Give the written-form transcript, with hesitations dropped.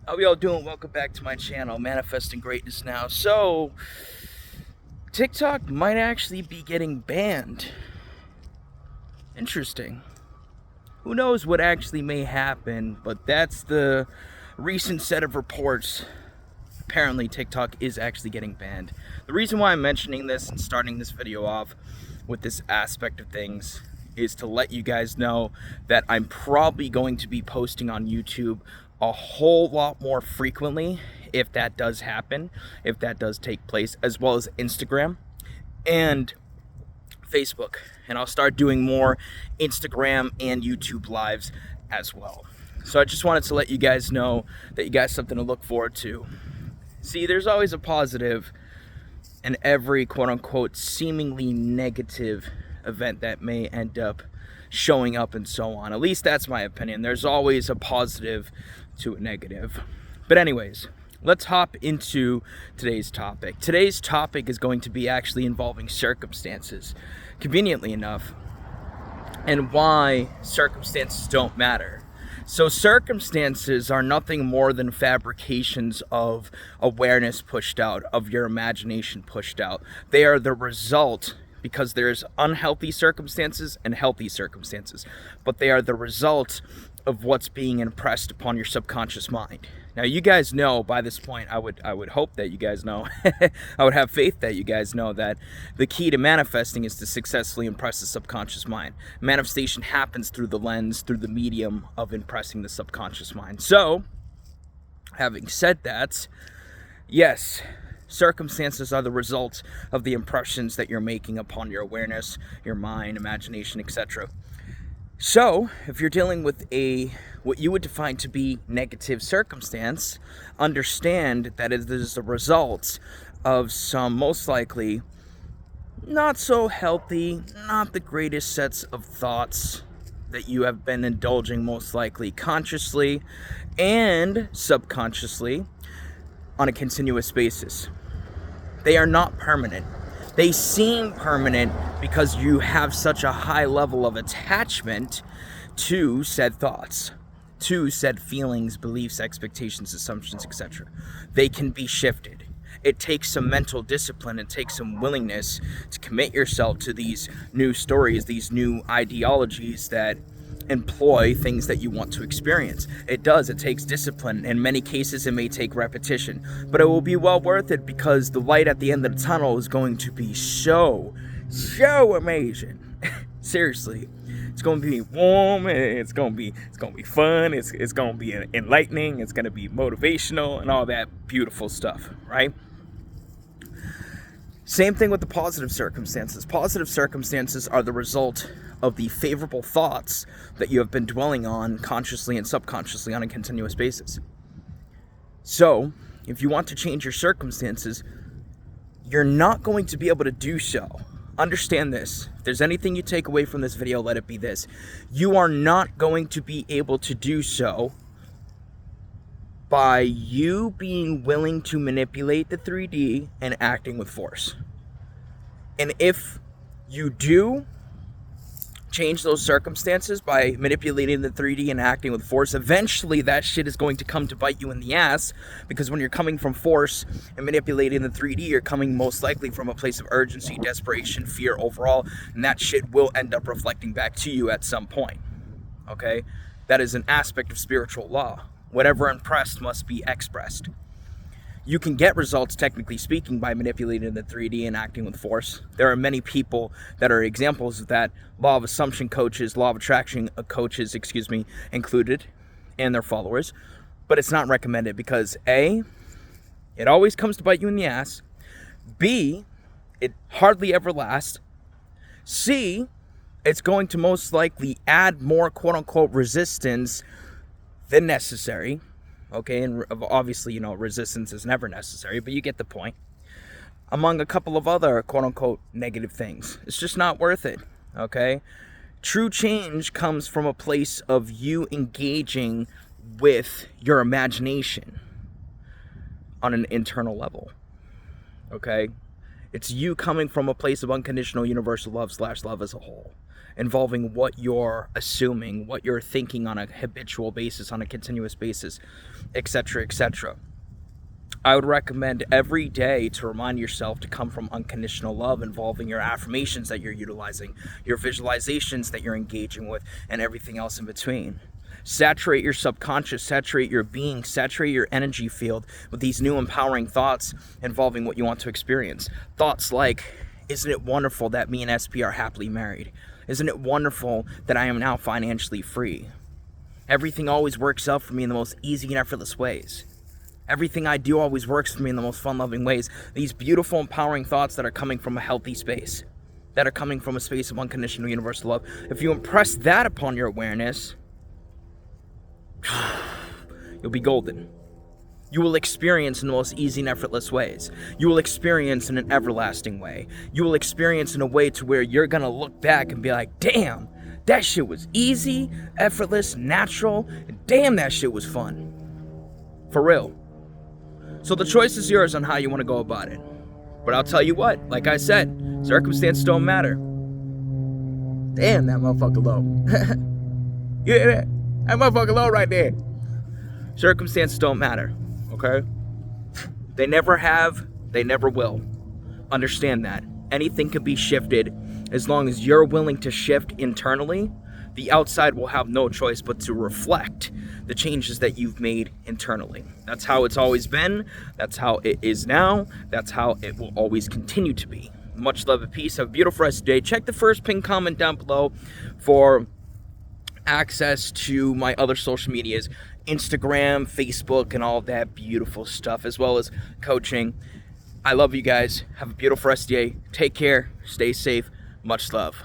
How y'all doing? Welcome back to my channel, Manifesting Greatness Now. So, TikTok might actually be getting banned. Interesting. Who knows what actually may happen, but that's the recent set of reports. Apparently, TikTok is actually getting banned. The reason why I'm mentioning this and starting this video off with this aspect of things is to let you guys know that I'm probably going to be posting on YouTube a whole lot more frequently if that does happen, if that does take place, as well as Instagram and Facebook. And I'll start doing more Instagram and YouTube lives as well. So I just wanted to let you guys know that you got something to look forward to. See, there's always a positive in every quote-unquote seemingly negative event that may end up showing up and so on. At least that's my opinion. There's always a positive to a negative. But anyways, let's hop into today's topic. Today's topic is going to be actually involving circumstances, conveniently enough, and why circumstances don't matter. So circumstances are nothing more than fabrications of awareness pushed out, of your imagination pushed out. They are the result, because there's unhealthy circumstances and healthy circumstances, but they are the result of what's being impressed upon your subconscious mind. Now, you guys know by this point, I would hope that you guys know, I would have faith that you guys know that the key to manifesting is to successfully impress the subconscious mind. Manifestation happens through the lens, through the medium of impressing the subconscious mind. So, having said that, yes, circumstances are the result of the impressions that you're making upon your awareness, your mind, imagination, etc. So, if you're dealing with what you would define to be negative circumstance, understand that it is the result of some most likely not so healthy, not the greatest sets of thoughts that you have been indulging most likely consciously and subconsciously on a continuous basis. They are not permanent. They seem permanent because you have such a high level of attachment to said thoughts, to said feelings, beliefs, expectations, assumptions, etc. They can be shifted. It takes some mental discipline, it takes some willingness to commit yourself to these new stories, these new ideologies that employ things that you want to experience. It takes discipline. In many cases, it may take repetition, but it will be well worth it because the light at the end of the tunnel is going to be so amazing. Seriously, it's going to be warm, it's going to be fun, it's going to be enlightening, it's going to be motivational and all that beautiful stuff, right? Same thing with the positive circumstances. Positive circumstances are the result of the favorable thoughts that you have been dwelling on consciously and subconsciously on a continuous basis. So, if you want to change your circumstances, you're not going to be able to do so. Understand this. If there's anything you take away from this video, let it be this. You are not going to be able to do so by you being willing to manipulate the 3D and acting with force. And if you do change those circumstances by manipulating the 3D and acting with force, eventually that shit is going to come to bite you in the ass, because when you're coming from force and manipulating the 3D, you're coming most likely from a place of urgency, desperation, fear overall, and that shit will end up reflecting back to you at some point. Okay? That is an aspect of spiritual law. Whatever impressed must be expressed. You can get results, technically speaking, by manipulating the 3D and acting with force. There are many people that are examples of that. Law of assumption coaches, law of attraction coaches, included, and their followers. But it's not recommended because A, it always comes to bite you in the ass. B, it hardly ever lasts. C, it's going to most likely add more quote-unquote resistance than necessary. Okay, and obviously, resistance is never necessary, but you get the point. Among a couple of other quote-unquote negative things. It's just not worth it, okay? True change comes from a place of you engaging with your imagination on an internal level, okay? It's you coming from a place of unconditional universal love / love as a whole. involving what you're assuming, what you're thinking on a habitual basis, on a continuous basis, etc., etc. I would recommend every day to remind yourself to come from unconditional love, involving your affirmations that you're utilizing, your visualizations that you're engaging with, and everything else in between. Saturate your subconscious, saturate your being, saturate your energy field with these new empowering thoughts involving what you want to experience. Thoughts like, isn't it wonderful that me and SP are happily married? Isn't it wonderful that I am now financially free? Everything always works out for me in the most easy and effortless ways. Everything I do always works for me in the most fun-loving ways. These beautiful, empowering thoughts that are coming from a healthy space, that are coming from a space of unconditional universal love. If you impress that upon your awareness, you'll be golden. You will experience in the most easy and effortless ways. You will experience in an everlasting way. You will experience in a way to where you're gonna look back and be like, damn, that shit was easy, effortless, natural, and damn, that shit was fun. For real. So the choice is yours on how you want to go about it. But I'll tell you what, like I said, circumstances don't matter. Damn, that motherfucker low. Yeah, that motherfucker low right there. Circumstances don't matter, okay? They never have, they never will. Understand that. Anything can be shifted as long as you're willing to shift internally. The outside will have no choice but to reflect the changes that you've made internally. That's how it's always been. That's how it is now. That's how it will always continue to be. Much love and peace. Have a beautiful rest of the day. Check the first pinned comment down below for access to my other social medias, Instagram, Facebook, and all of that beautiful stuff, as well as coaching. I love you guys. Have a beautiful rest of the day. Take care. Stay safe. Much love.